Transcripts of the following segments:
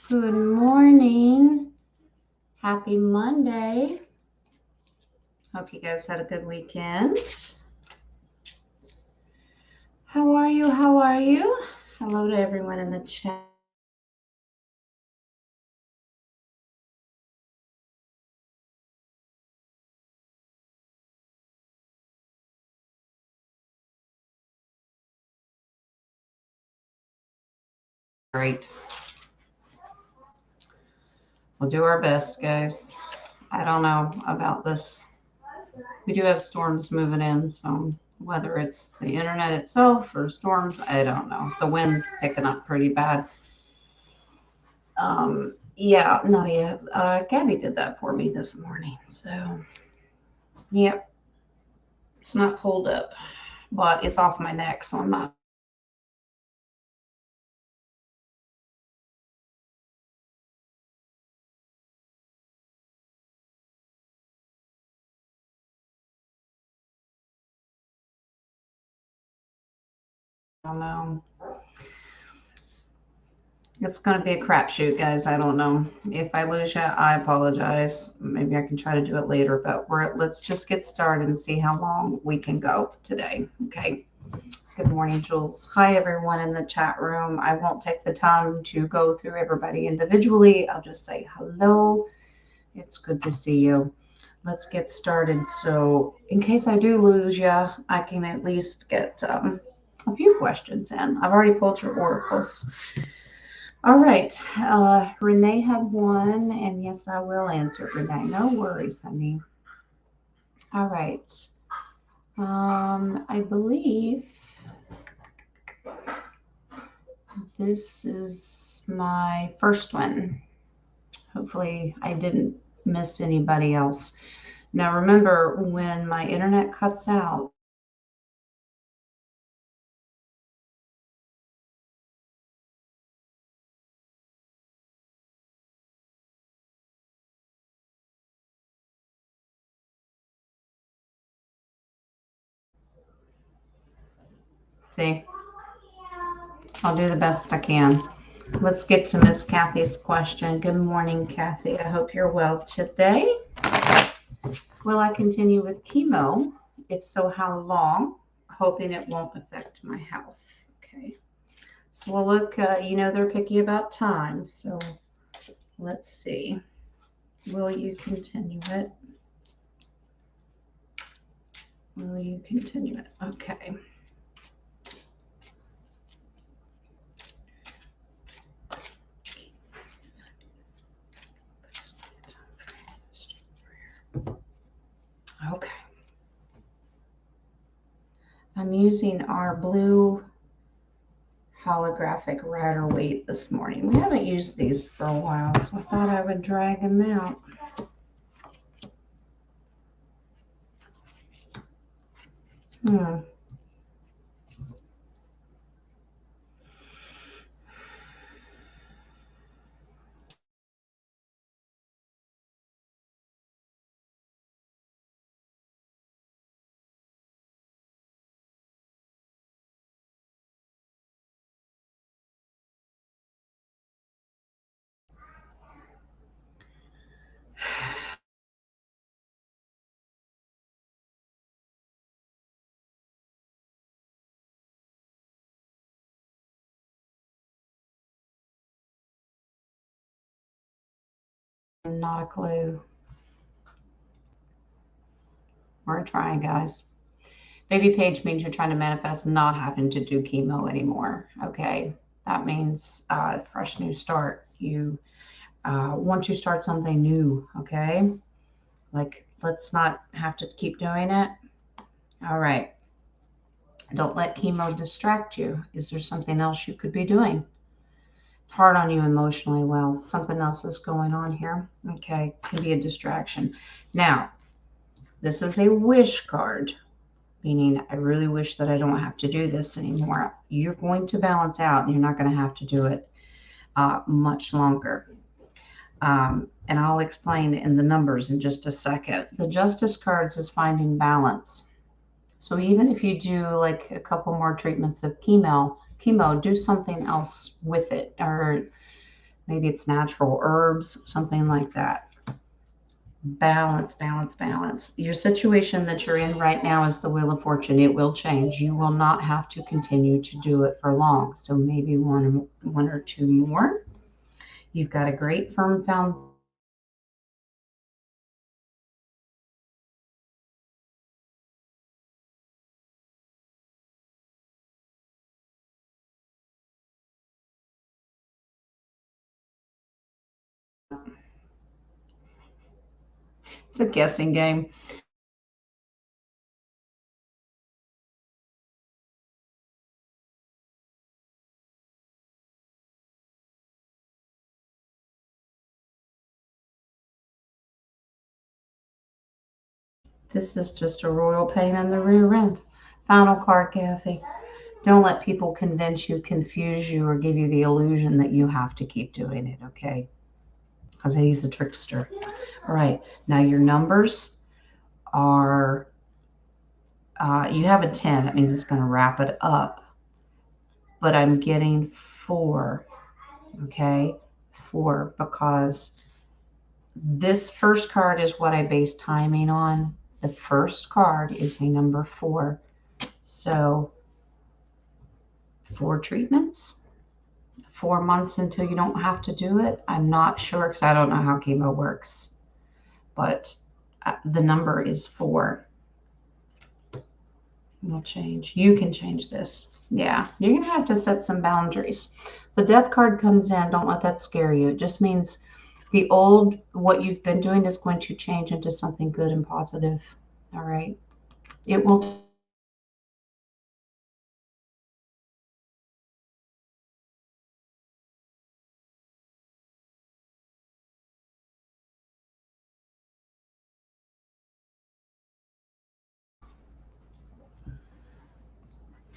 Good morning. Happy Monday. Hope you guys had a good weekend. How are you? How are you? Hello to everyone in the chat. Great. We'll do our best, guys. I don't know about this. We do have storms moving in, so whether it's the internet itself or storms, I don't know. The wind's picking up pretty bad. Yeah, Nadia, Gabby did that for me this morning. So, yep, it's not pulled up, but it's off my neck, so I'm not. I don't know. It's going to be a crapshoot, guys. I don't know. If I lose you, I apologize. Maybe I can try to do it later, but let's just get started and see how long we can go today. Okay. Good morning, Jules. Hi, everyone in the chat room. I won't take the time to go through everybody individually. I'll just say hello. It's good to see you. Let's get started. So, in case I do lose you, I can at least get a few questions in. I've already pulled your oracles. All right. Renee had one, and yes, I will answer, Renee. No worries, honey. All right. I believe this is my first one. Hopefully, I didn't miss anybody else. Now, remember, when my internet cuts out, see, I'll do the best I can. Let's get to Miss Kathy's question. Good morning, Kathy. I hope you're well today. Will I continue with chemo? If so, how long? Hoping it won't affect my health. Okay. So we'll look, they're picky about time. So let's see. Will you continue it? Will you continue it? Okay. Okay. I'm using our blue holographic rider weight this morning. We haven't used these for a while, so I thought I would drag them out. Not a clue. We're trying, guys. Baby page means you're trying to manifest not having to do chemo anymore. Okay. That means fresh new start. You want to start something new. Okay. Like, let's not have to keep doing it. All right. Don't let chemo distract you. Is there something else you could be doing? It's hard on you emotionally. Well, something else is going on here. Okay. Can be a distraction. Now, this is a wish card, meaning I really wish that I don't have to do this anymore. You're going to balance out and you're not going to have to do it much longer. And I'll explain in the numbers in just a second. The Justice cards is finding balance. So even if you do like a couple more treatments of chemo, do something else with it, or Maybe it's natural herbs, something like that. Balance, balance, balance. Your situation that you're in right now is the Wheel of Fortune. It will change. You will not have to continue to do it for long. So maybe one or two more. You've got a great firm foundation. It's a guessing game. This is just a royal pain in the rear end. Final card, Kathy. Don't let people convince you, confuse you, or give you the illusion that you have to keep doing it, okay? Because he's a trickster. All right. Now your numbers are, you have a 10. That means it's going to wrap it up. But I'm getting 4, okay? 4, because this first card is what I base timing on. The first card is a number 4. So 4 treatments, 4 months until you don't have to do it. I'm not sure because I don't know how chemo works, but the number is 4. We'll change. You can change this. Yeah, you're going to have to set some boundaries. The death card comes in. Don't let that scare you. It just means the old, what you've been doing is going to change into something good and positive. All right. It will.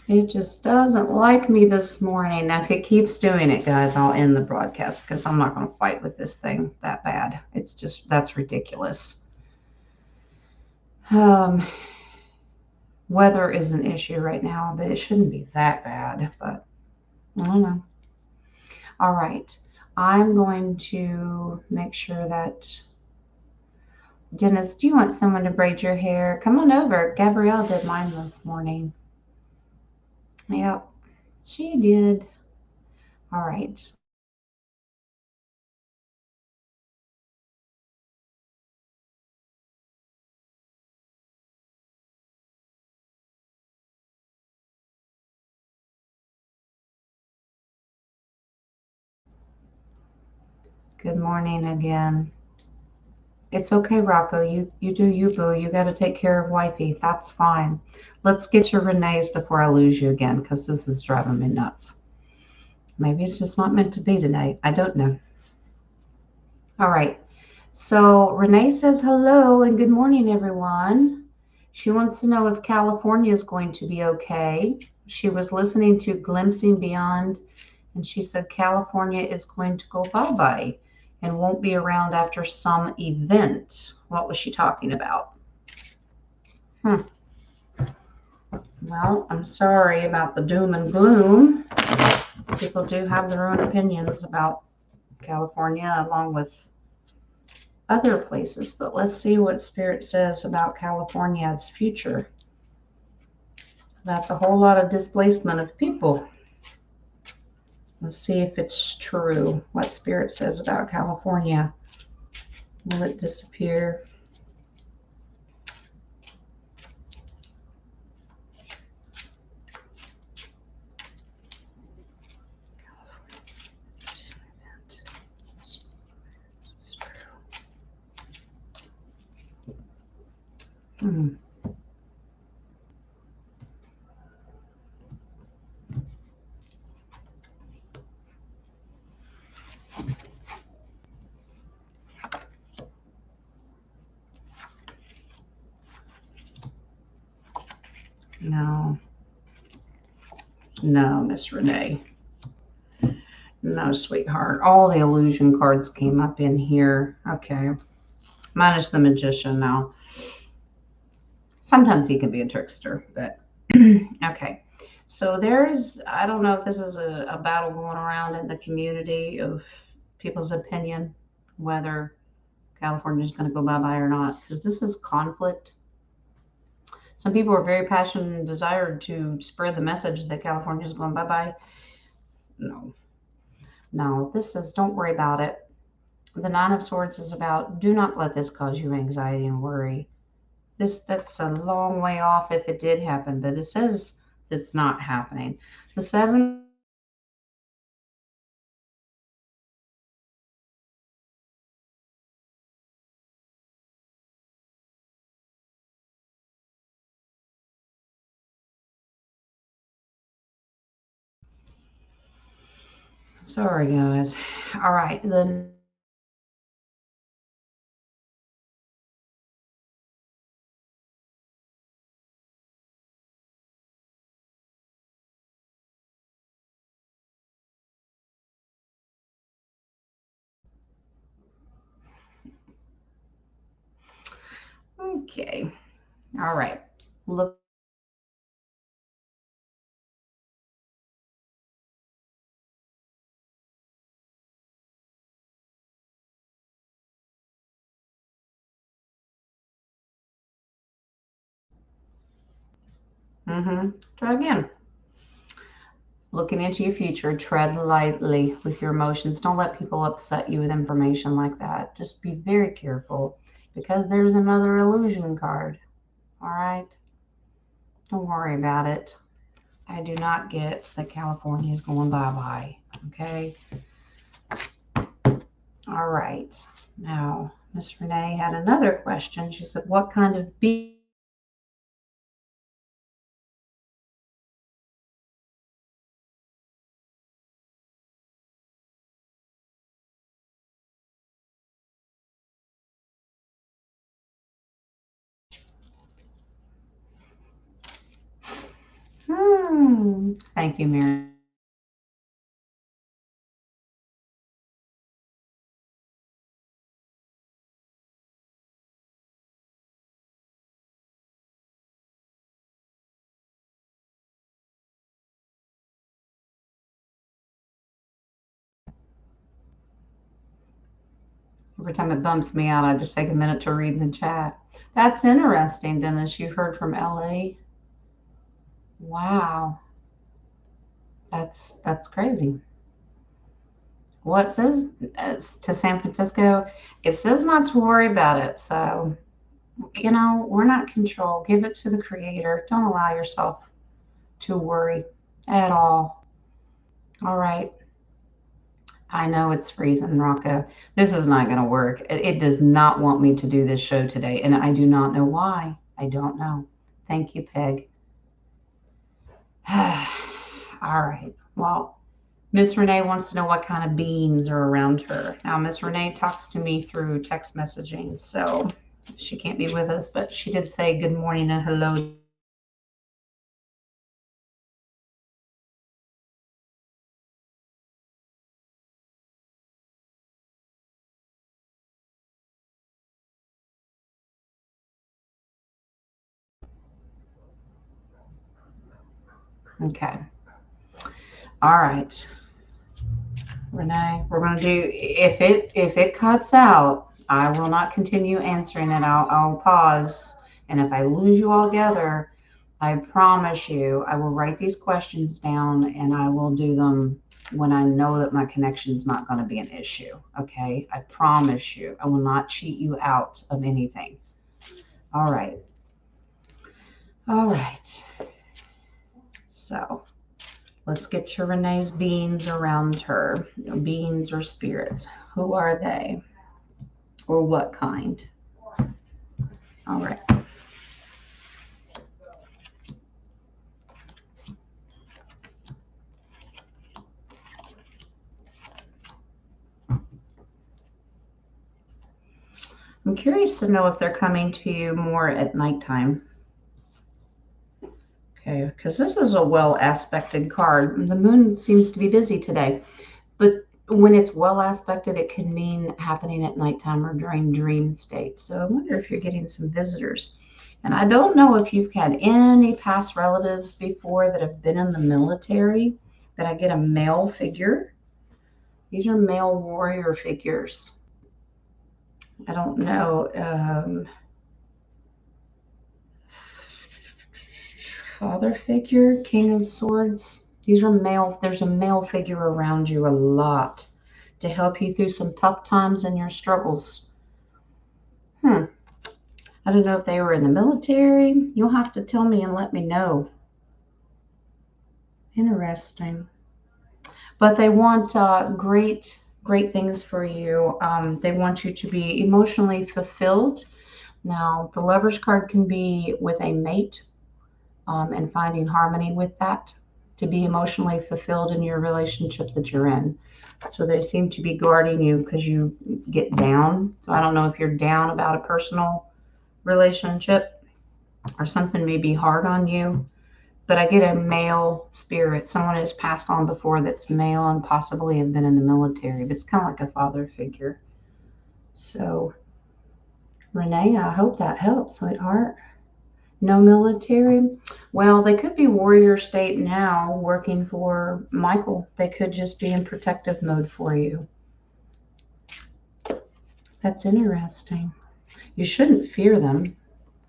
It just doesn't like me this morning. Now, if it keeps doing it, guys, I'll end the broadcast because I'm not going to fight with this thing that bad. It's just, that's ridiculous. Weather is an issue right now, but it shouldn't be that bad. But I don't know. All right. I'm going to make sure that, Dennis, do you want someone to braid your hair? Come on over. Gabrielle did mine this morning. Yep, she did. All right. Good morning again. It's okay, Rocco. You do you, boo. You got to take care of wifey. That's fine. Let's get to Renee's before I lose you again because this is driving me nuts. Maybe it's just not meant to be tonight. I don't know. All right. So Renee says hello and good morning, everyone. She wants to know if California is going to be okay. She was listening to Glimpsing Beyond, and she said California is going to go bye-bye and won't be around after some event. What was she talking about? Hmm. Well, I'm sorry about the doom and gloom. People do have their own opinions about California along with other places, but let's see what Spirit says about California's future. That's a whole lot of displacement of people. Let's see if it's true what Spirit says about California. Will it disappear? Hmm. No. No, Miss Renee. No, sweetheart. All the illusion cards came up in here. Okay. Minus the magician now. Sometimes he can be a trickster, but okay. So there's, I don't know if this is a battle going around in the community of people's opinion whether California is going to go bye-bye or not, because this is conflict. Some people are very passionate and desired to spread the message that California is going bye-bye. No, no, this is don't worry about it. The Nine of Swords is about do not let this cause you anxiety and worry. That's a long way off if it did happen, but it says it's not happening. The Seven of Swords is about sorry guys. All right, the Nine of Swords is about okay. All right. Looking into your future, tread lightly with your emotions. Don't allow yourself to worry. Try again. Looking into your future, tread lightly with your emotions. Don't let people upset you with information like that. Just be very careful because there's another illusion card. All right? Don't worry about it. I do not get that California is going bye bye. Okay? All right. Now, Miss Renee had another question. She said, what kind of beans are around her? Thank you, Mary. Every time it bumps me out, I just take a minute to read the chat. That's interesting, Dennis. You heard from LA. Wow, that's crazy. What says to San Francisco? It says not to worry about it. So, we're not in control. Give it to the creator. Don't allow yourself to worry at all. All right. I know it's freezing, Rocco. This is not going to work. It does not want me to do this show today, and I do not know why. I don't know. Thank you, Peg. All right. Well, Miss Renee wants to know what kind of beans are around her. Now, Miss Renee talks to me through text messaging, so she can't be with us, but she did say good morning and hello to everybody. Okay. All right. Renee, we're going to do if it cuts out, I will not continue answering it. I'll pause, and if I lose you altogether, I promise you I will write these questions down and I will do them when I know that my connection is not going to be an issue. Okay, I promise you I will not cheat you out of anything. All right, all right. So let's get to Renee's beings around her. Beings or spirits. Who are they? Or what kind? All right. I'm curious to know if they're coming to you more at nighttime. Okay, because this is a well aspected card. The moon seems to be busy today, but when it's well aspected, it can mean happening at nighttime or during dream state. So I wonder if you're getting some visitors. And I don't know if you've had any past relatives before that have been in the military, but I get a male figure. These are male warrior figures. I don't know. Father figure, King of Swords. These are male. There's a male figure around you a lot to help you through some tough times in your struggles. Hmm. I don't know if they were in the military. You'll have to tell me and let me know. Interesting. But they want great things for you. They want you to be emotionally fulfilled. Now, the Lover's card can be with a mate, and finding harmony with that to be emotionally fulfilled in your relationship that you're in. So they seem to be guarding you because you get down. So I don't know if you're down about a personal relationship or something may be hard on you. But I get a male spirit. Someone has passed on before that's male and possibly have been in the military, but it's kind of like a father figure. So, Renee, I hope that helps, sweetheart. No military? Well, they could be warrior state now working for Michael. They could just be in protective mode for you. That's interesting. You shouldn't fear them.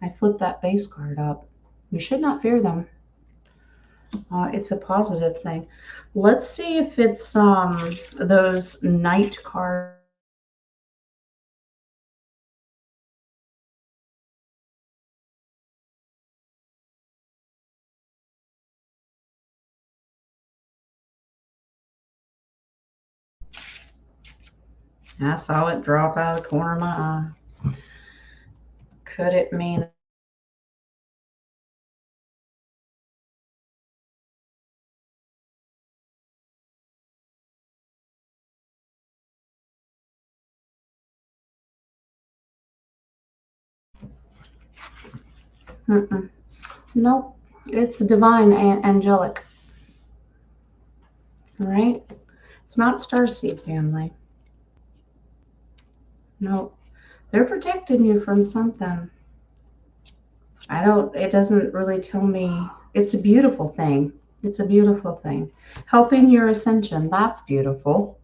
I flipped that base card up. You should not fear them. It's a positive thing. Let's see if it's those knight cards. I saw it drop out of the corner of my eye. Could it mean? Mm-mm. Nope. It's divine and angelic, right? It's not starseed family. Nope. They're protecting you from something. I don't, it doesn't really tell me. It's a beautiful thing. It's a beautiful thing. Helping your ascension. That's beautiful.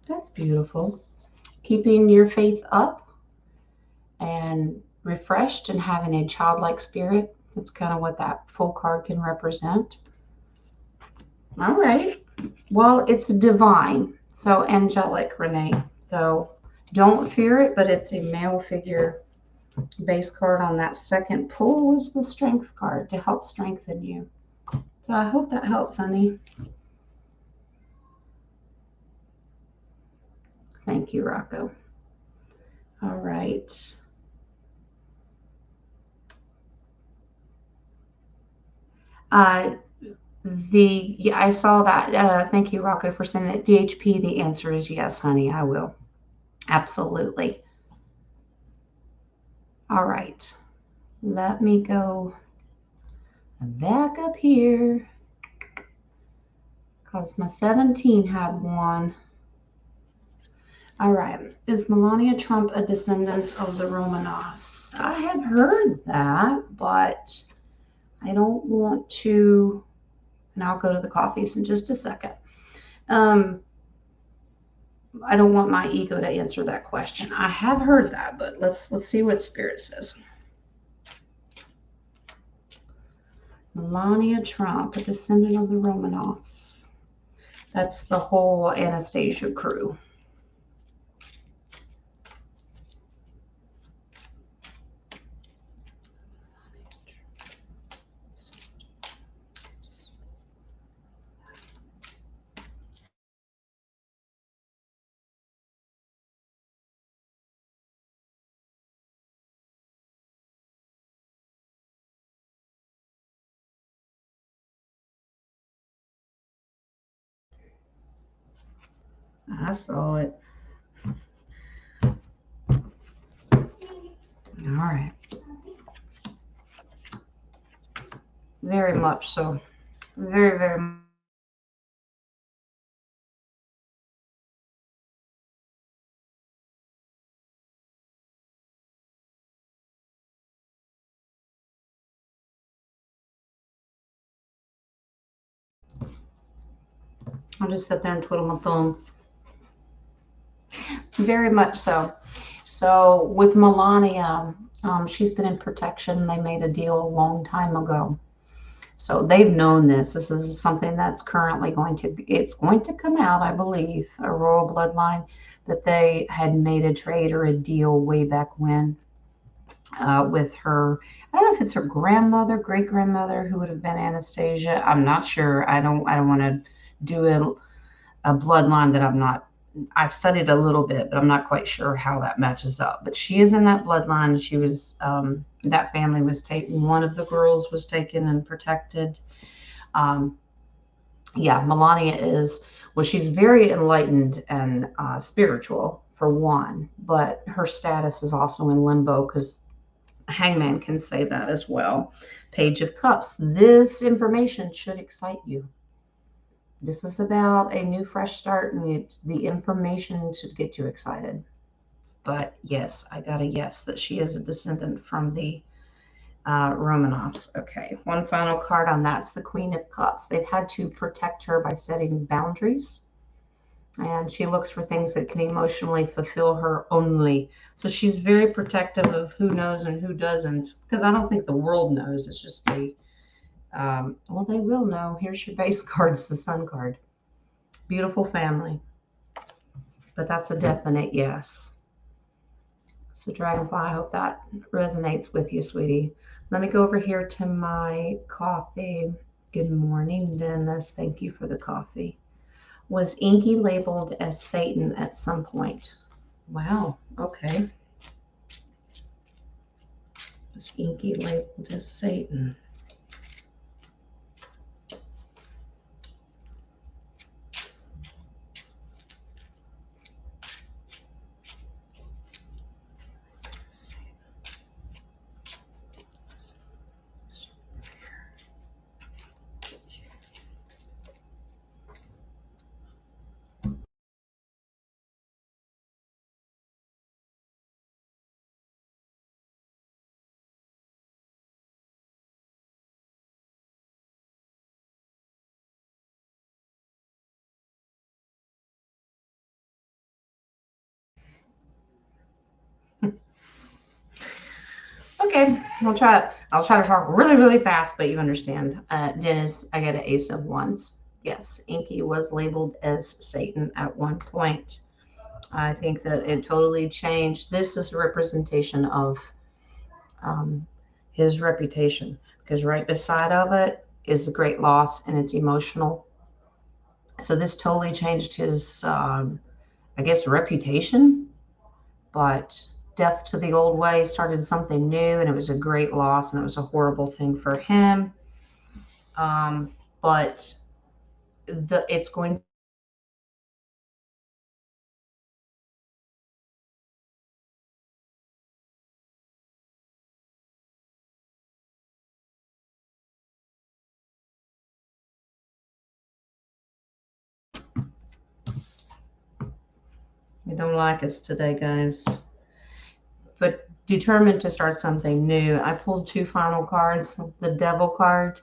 That's beautiful. Keeping your faith up and refreshed and having a childlike spirit. That's kind of what that full card can represent. All right. Well, it's divine. So angelic, Renee. So don't fear it, but it's a male figure. Base card on that second pull was the strength card to help strengthen you. So I hope that helps, honey. Thank you, Rocco. All right. Uh, yeah, I saw that. Thank you, Rocco, for sending it. DHP, the answer is yes, honey. I will. Absolutely. All right. Let me go back up here because my 17 had one. All right. Is Melania Trump a descendant of the Romanovs? I had heard that, but I don't want to, and I'll go to the coffees in just a second. Um, I don't want my ego to answer that question. I have heard that, but let's see what Spirit says. Melania Trump, a descendant of the Romanovs. That's the whole Anastasia crew. I saw it. All right. Very much so. Very, very much. I'll just sit there and twiddle my thumbs. Very much so. So with Melania, she's been in protection. They made a deal a long time ago. So they've known this. This is something that's currently it's going to come out, I believe, a royal bloodline that they had made a trade or a deal way back when with her. I don't know if it's her grandmother, great grandmother, who would have been Anastasia. I'm not sure. I don't want to do a bloodline that I'm not. I've studied a little bit, but I'm not quite sure how that matches up. But she is in that bloodline. She was that family was taken. One of the girls was taken and protected. Um, yeah, Melania is. Well, she's very enlightened and spiritual for one, but her status is also in limbo because Hangman can say that as well. Page of Cups. This information should excite you. This is about a new, fresh start, and the information should get you excited. But yes, I got a yes that she is a descendant from the Romanovs. Okay, one final card on that's the Queen of Cups. They've had to protect her by setting boundaries, and she looks for things that can emotionally fulfill her only. So she's very protective of who knows and who doesn't, because I don't think the world knows. It's just well, they will know. Here's your base card, it's the Sun card. Beautiful family, but that's a definite yes. So, Dragonfly, I hope that resonates with you, sweetie. Let me go over here to my coffee. Good morning, Dennis. Thank you for the coffee. Was Inky labeled as Satan at some point? Wow, okay. Was Inky labeled as Satan? Okay, I'll try it. I'll try to talk really, really fast, but you understand. Dennis, I got an ace of wands. Yes, Inky was labeled as Satan at one point. I think that it totally changed. This is a representation of um, his reputation, because right beside of it is the great loss, and it's emotional. So this totally changed his, I guess, reputation. But death to the old way started something new, and it was a great loss, and it was a horrible thing for him. But it's going. I don't like us today, guys. But determined to start something new. I pulled two final cards, the Devil card,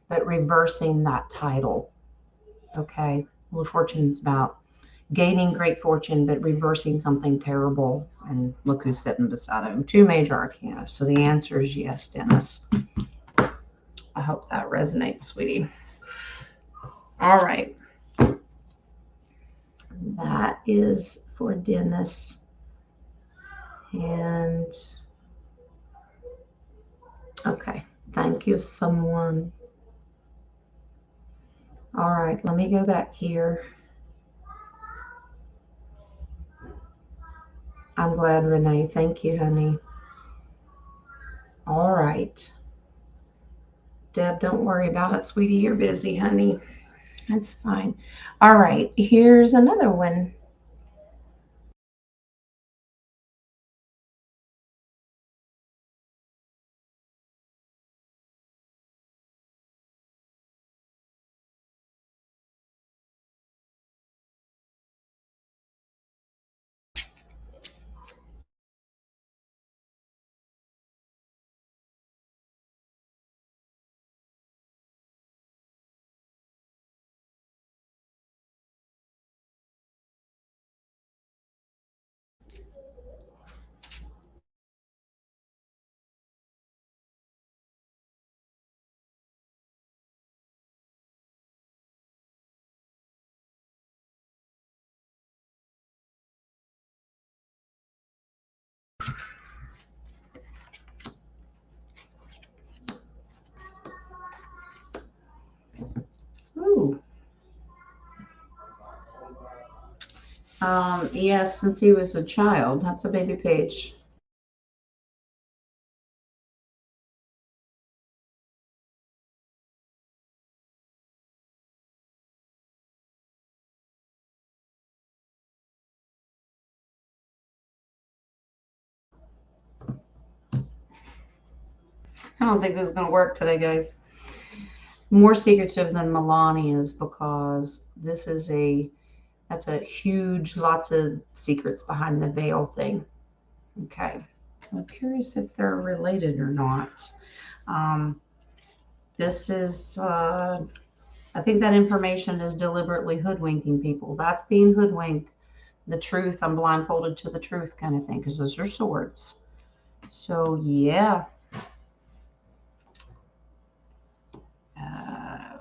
but reversing that title. Okay. Wheel of Fortune is about gaining great fortune, but reversing something terrible. And look who's sitting beside him. Two major arcana. So the answer is yes, Dennis. I hope that resonates, sweetie. All right. That is for Dennis. And okay. Thank you, someone. All right. Let me go back here. I'm glad, Renee. Thank you, honey. All right. Deb, don't worry about it, sweetie. You're busy, honey. That's fine. All right. Here's another one. Yes, since he was a child. That's a baby page. I don't think this is going to work today, guys. More secretive than Melania's because this is that's a huge, lots of secrets behind the veil thing. Okay. I'm curious if they're related or not. Um, this is, I think that information is deliberately hoodwinking people. That's being hoodwinked. The truth, I'm blindfolded to the truth kind of thing, because those are swords. So, yeah. Uh,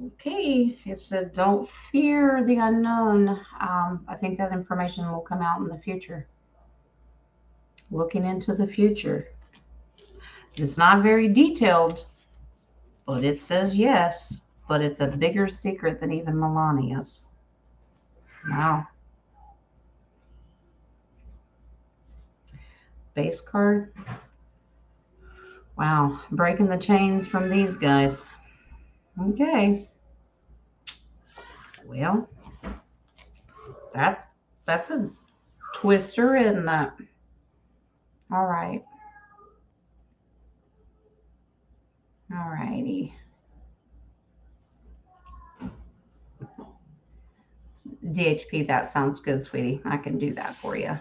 okay. It said, don't fear the unknown. I think that information will come out in the future. Looking into the future. It's not very detailed, but it says yes. But it's a bigger secret than even Melania's. Wow. Base card. Wow. Breaking the chains from these guys. Okay. Well, that that's a twister, isn't that? All right. All righty. DHP, that sounds good, sweetie. I can do that for you.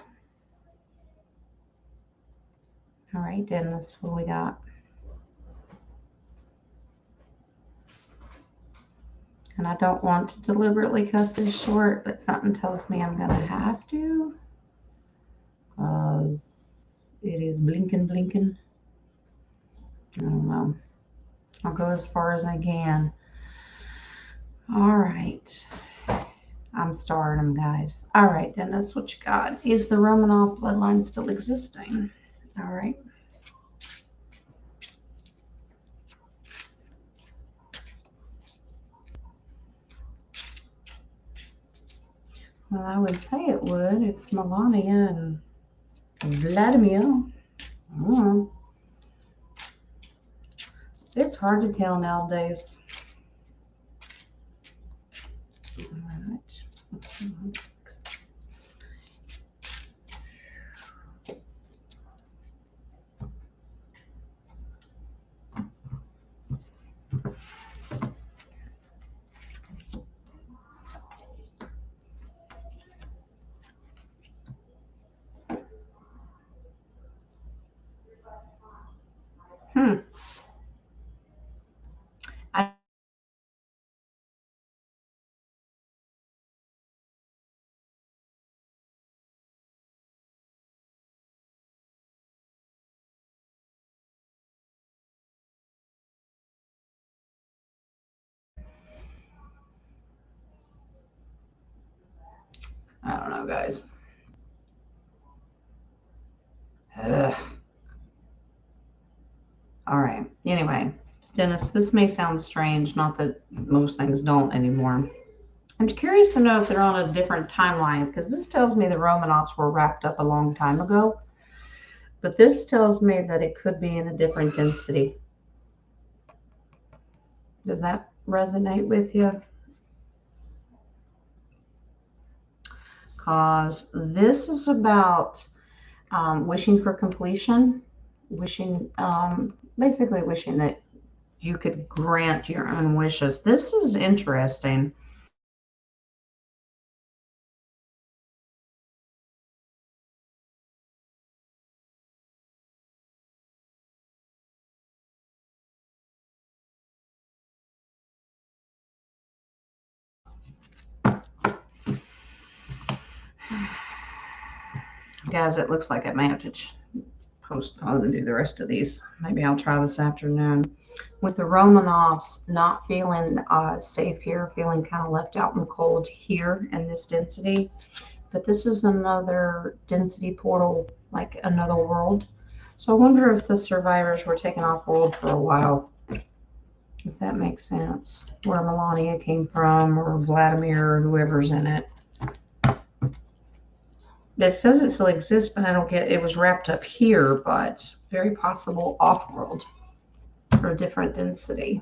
All right, Dennis, what do we got? And I don't want to deliberately cut this short, but something tells me I'm going to have to because it is blinking, blinking. I don't know. I'll go as far as I can. All right. I'm starting them, guys. All right, Dennis, what you got? Is the Romanov bloodline still existing? All right. Well, I would say it would if Melania and Vladimir. It's hard to tell nowadays. All right. Hmm. I don't know, guys. Ugh. All right. Anyway, Dennis, this may sound strange, not that most things don't anymore. I'm curious to know if they're on a different timeline because this tells me the Romanovs were wrapped up a long time ago, but this tells me that it could be in a different density. Does that resonate with you? Because this is about wishing for completion, wishing, basically wishing that you could grant your own wishes. This is interesting. Guys, it looks like I may have to postpone and do the rest of these. Maybe I'll try this afternoon. With the Romanovs not feeling safe here, feeling kind of left out in the cold here in this density. But this is another density portal, like another world. So I wonder if the survivors were taken off world for a while, if that makes sense. Where Melania came from, or Vladimir, or whoever's in it. It says it still exists, but I don't get it. It was wrapped up here, but very possible off-world for a different density.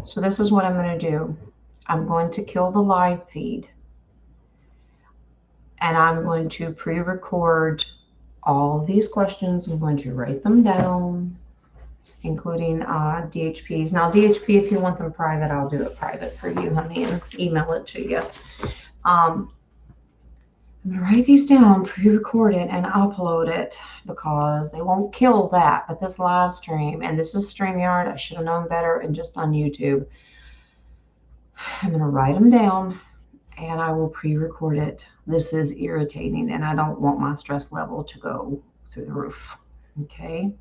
So this is what I'm going to do. I'm going to kill the live feed, and I'm going to pre-record all of these questions. I'm going to write them down, including DHPs. Now, DHP, if you want them private, I'll do it private for you, honey, and email it to you. I'm going to write these down, pre-record it, and upload it because they won't kill that. But this live stream, and this is StreamYard, I should have known better, and just on YouTube. I'm going to write them down, and I will pre-record it. This is irritating, and I don't want my stress level to go through the roof. Okay.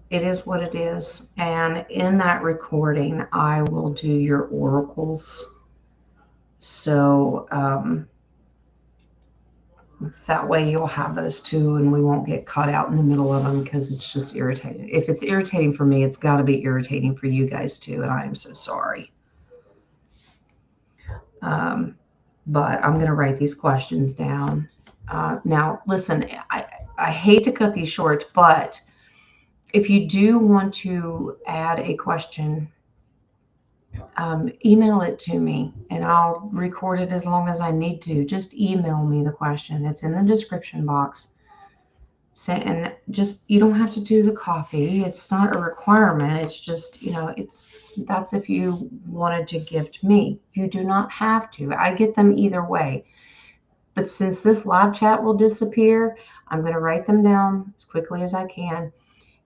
It is what it is. And in that recording, I will do your oracles. So that way you'll have those too, and we won't get caught out in the middle of them because it's just irritating. If it's irritating for me, it's got to be irritating for you guys too, and I am so sorry. But I'm going to write these questions down. Now, listen, I hate to cut these short, but if you do want to add a question, email it to me and I'll record it as long as I need to. Just email me the question. It's in the description box. And just, you don't have to do the coffee. It's not a requirement. It's just, that's if you wanted to gift me. You do not have to. I get them either way. But since this live chat will disappear, I'm going to write them down as quickly as I can.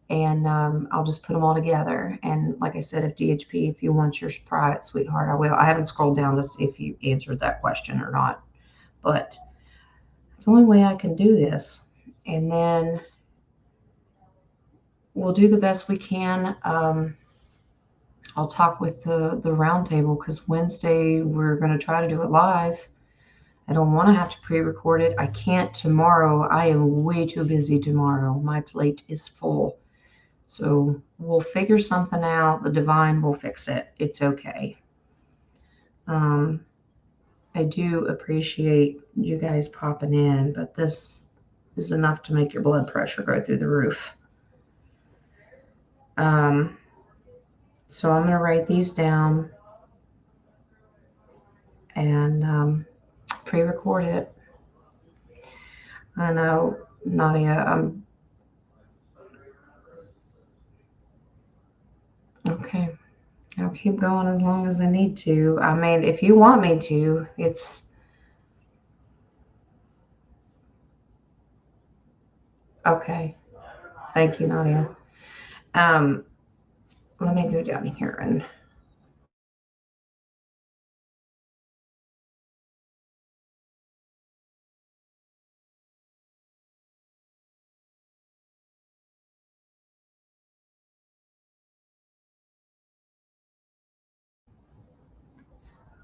And I'll just put them all together. And like I said, if DHP, if you want yours private, sweetheart, I will. I haven't scrolled down to see if you answered that question or not. But it's the only way I can do this. And then we'll do the best we can. I'll talk with the roundtable because Wednesday we're going to try to do it live. I don't want to have to pre-record it. I can't tomorrow. I am way too busy tomorrow. My plate is full. So we'll figure something out. The divine will fix it. It's okay. I do appreciate you guys popping in, but this is enough to make your blood pressure go through the roof. So I'm going to write these down and pre-record it. I know, Nadia, okay. I'll keep going as long as I need to. I mean, if you want me to, it's okay. Thank you, Nadia. Let me go down here and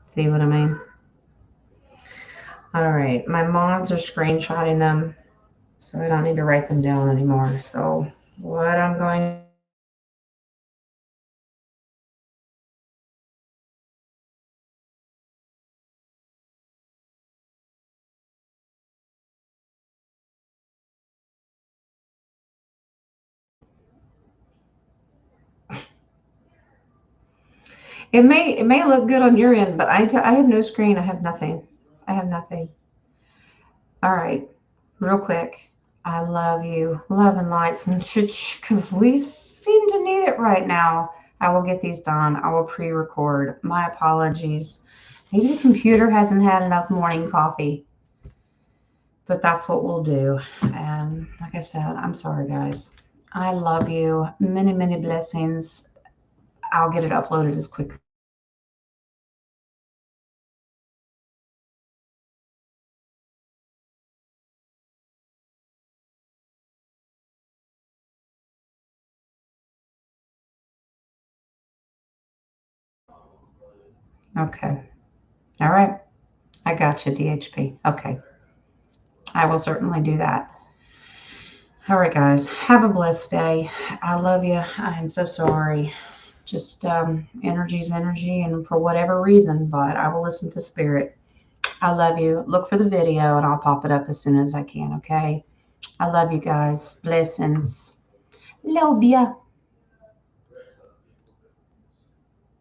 see what I mean. All right, my mods are screenshotting them, so I don't need to write them down anymore. So what I'm going it may look good on your end, but I have no screen. I have nothing. I have nothing. All right, real quick. I love you. Love and lights and because we seem to need it right now. I will get these done. I will pre-record. My apologies. Maybe the computer hasn't had enough morning coffee, but that's what we'll do. And like I said, I'm sorry, guys. I love you. Many, many blessings. I'll get it uploaded as quickly Okay. All right. I got you, DHP. Okay. I will certainly do that. All right, guys. Have a blessed day. I love you. I'm so sorry. Just energy's energy, and for whatever reason, but I will listen to spirit. I love you. Look for the video, and I'll pop it up as soon as I can, okay? I love you guys. Blessings. Love ya.